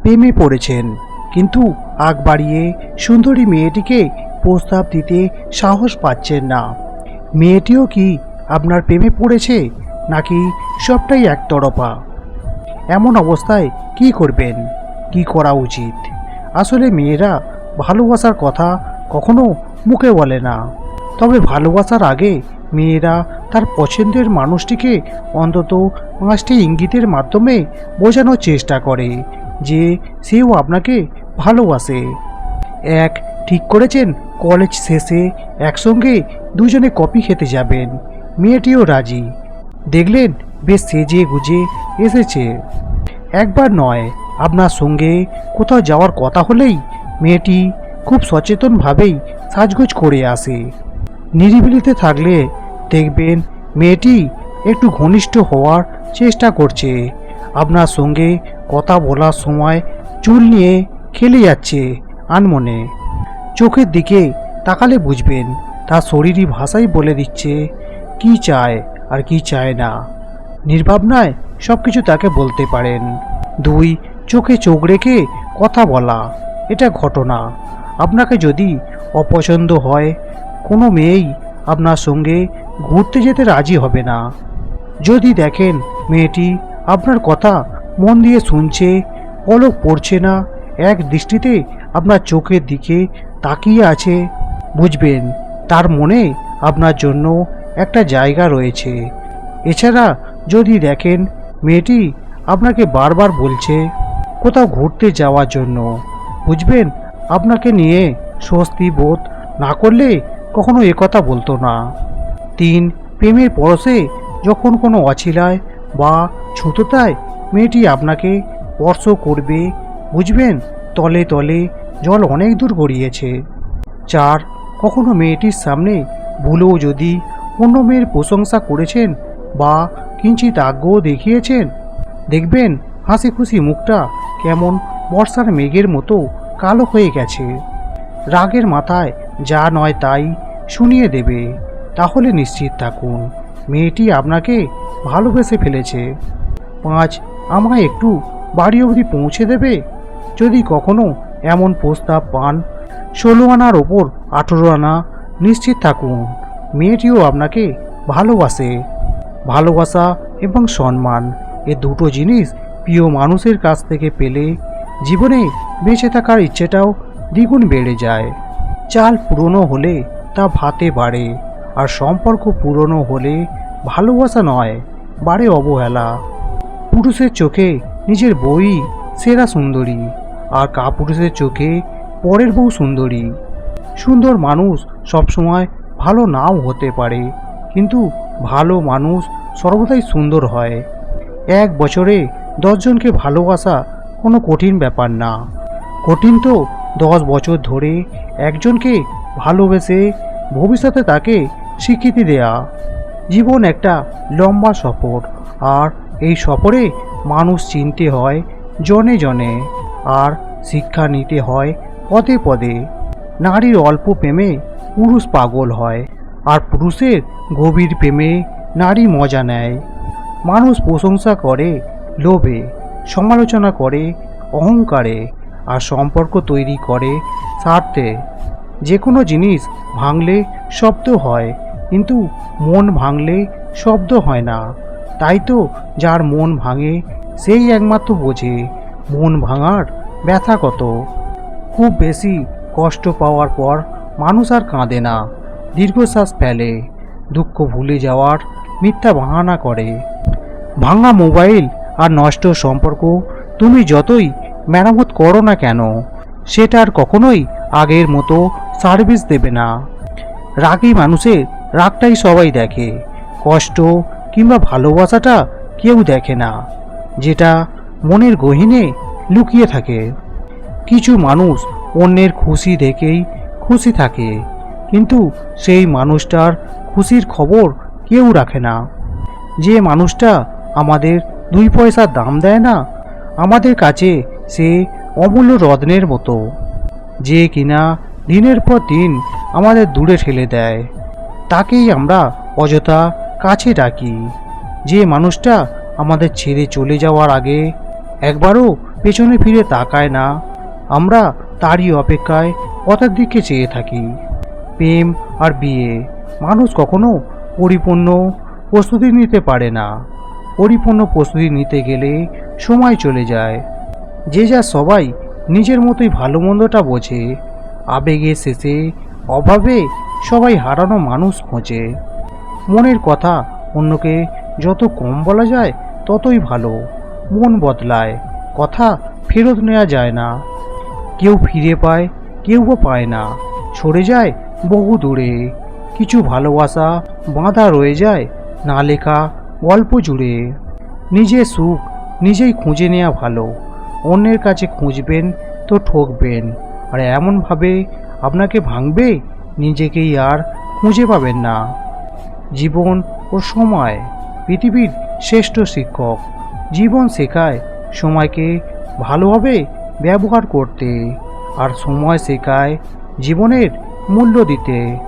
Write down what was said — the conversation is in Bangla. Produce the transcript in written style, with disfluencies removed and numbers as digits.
প্রেমে পড়েছেন, কিন্তু আগ বাড়িয়ে সুন্দরী মেয়েটিকে প্রস্তাব দিতে সাহস পাচ্ছেন না। মেয়েটিও কি আপনার প্রেমে পড়েছে, নাকি সবটাই একতরফা? এমন অবস্থায় কি করবেন, কি করা উচিত? আসলে মেয়েরা ভালোবাসার কথা কখনো মুখে বলে না, তবে ভালোবাসার আগে মেয়েরা তার পছন্দের মানুষটিকে অন্তত 5টি ইঙ্গিতের মাধ্যমে বোঝানোর চেষ্টা করে যে সেও আপনাকে ভালোবাসে। এক, ঠিক করেছেন কলেজ শেষে একসঙ্গে দুজনে কফি খেতে যাবেন। মেয়েটিও রাজি, দেখলেন বেশ সেজে গুজে এসেছে। একবার নয়, আপনার সঙ্গে কোথাও যাওয়ার কথা হলেই মেয়েটি খুব সচেতনভাবেই সাজগোজ করে আসে। নিরিবিলিতে থাকলে দেখবেন মেয়েটি একটু ঘনিষ্ঠ হওয়ার চেষ্টা করছে। আপনার সঙ্গে কথা বলার সময় চুল নিয়ে খেলে যাচ্ছে আনমনে। চোখের দিকে তাকালে বুঝবেন তার শরীরী ভাষাই বলে দিচ্ছে কি চায় আর কি চায় না। নির্ভাবনায় সব কিছু তাকে বলতে পারেন। 2, চোখে চোখ রেখে কথা বলা। এটা ঘটনা, আপনাকে যদি অপছন্দ হয় কোনো মেয়েই আপনার সঙ্গে ঘুরতে যেতে রাজি হবে না। যদি দেখেন মেয়েটি আপনার কথা মন দিয়ে শুনছে, পলক পড়ছে না, এক দৃষ্টিতে আপনার চোখের দিকে তাকিয়ে আছে, বুঝবেন তার মনে আপনার জন্য একটা জায়গা রয়েছে। এছাড়া যদি দেখেন মেয়েটি আপনাকে বারবার বলছে কোথাও ঘুরতে যাওয়ার জন্য, বুঝবেন আপনাকে নিয়ে স্বস্তি বোধ না করলে কখনো একথা বলতো না। 3, প্রেমের পরশে যখন কোনো অছিলায় বা ছুতোতায় মেয়েটি আপনাকে স্পর্শ করবে, বুঝবেন তলে তলে জল অনেক দূর গড়িয়েছে। 4, কখনো মেয়েটির সামনে ভুলেও যদি অন্য মেয়ের প্রশংসা করেছেন বা কিঞ্চিত আগ্রহ দেখিয়েছেন, দেখবেন হাসি খুশি মুখটা কেমন বর্ষার মেঘের মতো কালো হয়ে গেছে। রাগের মাথায় যা নয় তাই শুনিয়ে দেবে। তাহলে নিশ্চিত থাকুন মেয়েটি আপনাকে ভালোবেসে ফেলেছে। 5, আমায় একটু বাড়ি অবধি পৌঁছে দেবে? যদি কখনো এমন প্রস্তাব পান 16 আনার ওপর 18 আনা, নিশ্চিত থাকুন মেয়েটিও আপনাকে ভালোবাসে। ভালোবাসা এবং সম্মান, এ দুটো জিনিস প্রিয় মানুষের কাছ থেকে পেলে জীবনে বেঁচে থাকার ইচ্ছেটাও দ্বিগুণ বেড়ে যায়। চাল পুরনো হলে তা ভাতে বাড়ে, আর সম্পর্ক পুরনো হলে ভালোবাসা নয়, বাড়ে অবহেলা। পুরুষের চোখে নিজের বউই সেরা সুন্দরী, আর কাপুরুষের চোখে পরের বউ সুন্দরী। সুন্দর মানুষ সবসময় ভালো নাও হতে পারে, কিন্তু ভালো মানুষ সর্বদাই সুন্দর হয়। 1 বছরে 10 জনকে ভালোবাসা কোনো কঠিন ব্যাপার না, কঠিন তো 10 বছর ধরে একজনকে ভালোবেসে ভবিষ্যতে তাকে স্বীকৃতি দেয়া। জীবন একটা লম্বা সফর, আর এই সফরে মানুষ চিনতে হয় জনে জনে, আর শিক্ষা নিতে হয় পদে পদে। নারীর অল্প প্রেমে পুরুষ পাগল হয়, আর পুরুষের গভীর প্রেমে নারী মজা নেয়। মানুষ প্রশংসা করে লোভে, সমালোচনা করে অহংকারে, আর সম্পর্ক তৈরি করে স্বার্থে। যে কোনো জিনিস ভাঙলে শব্দ হয়, কিন্তু মন ভাঙলে শব্দ হয় না। তাই তো যার মন ভাঙে সেই একমাত্র বোঝে মন ভাঙার ব্যথা কত। খুব বেশি কষ্ট পাওয়ার পর মানুষ আর কাঁদে না, দীর্ঘশ্বাস ফেলে, দুঃখ ভুলে যাওয়ার মিথ্যা বাহানা করে। ভাঙা মোবাইল আর নষ্ট সম্পর্ক তুমি যতই মেরামত করো না কেন, সেটা আর কখনোই আগের মতো সার্ভিস দেবে না। রাগী মানুষের রাগটাই সবাই দেখে, কষ্ট কিংবা ভালোবাসাটা কেউ দেখে না, যেটা মনের গহীনে লুকিয়ে থাকে। কিছু মানুষ অন্যের খুশি দেখেই খুশি থাকে, কিন্তু সেই মানুষটার খুশির খবর কেউ রাখে না। যে মানুষটা আমাদের 2 পয়সার দাম দেয় না, আমাদের কাছে সে অমূল্য রত্নের মতো। যে কিনা দিনের পর দিন আমাদের দূরে ঠেলে দেয়, তাকেই আমরা অযথা কাছে ডাকি। যে মানুষটা আমাদের ছেড়ে চলে যাওয়ার আগে একবারও পেছনে ফিরে তাকায় না, আমরা তারই অপেক্ষায় পথের দিকে চেয়ে থাকি। প্রেম আর বিয়ে, মানুষ কখনো পরিপূর্ণ প্রস্তুতি নিতে পারে না। পরিপূর্ণ প্রস্তুতি নিতে গেলে সময় চলে যায়। যে যা সবাই নিজের মতোই ভালো মন্দটা বোঝে। আবেগের শেষে অভাবে সবাই হারানো মানুষ খোঁজে। মনের কথা অন্যকে যত কম বলা যায় ততই ভালো। মন বদলায়, কথা ফেরত নেওয়া যায় না। কেউ ফিরে পায়, কেউ বা পায় না, সরে যায় বহু দূরে। কিছু ভালোবাসা বাঁধা রয়ে যায় না লেখা গল্প জুড়ে। নিজের সুখ নিজেই খুঁজে নেওয়া ভালো। অন্যের কাছে খুঁজবেন তো ঠকবেন, আর এমনভাবে আপনাকে ভাঙবে নিজেকেই আর খুঁজে পাবেন না। জীবন ও সময় পৃথিবীর শ্রেষ্ঠ শিক্ষক। জীবন শেখায় সময়কে ভালোভাবে ব্যবহার করতে, আর সময় শেখায় জীবনের মূল্য দিতে।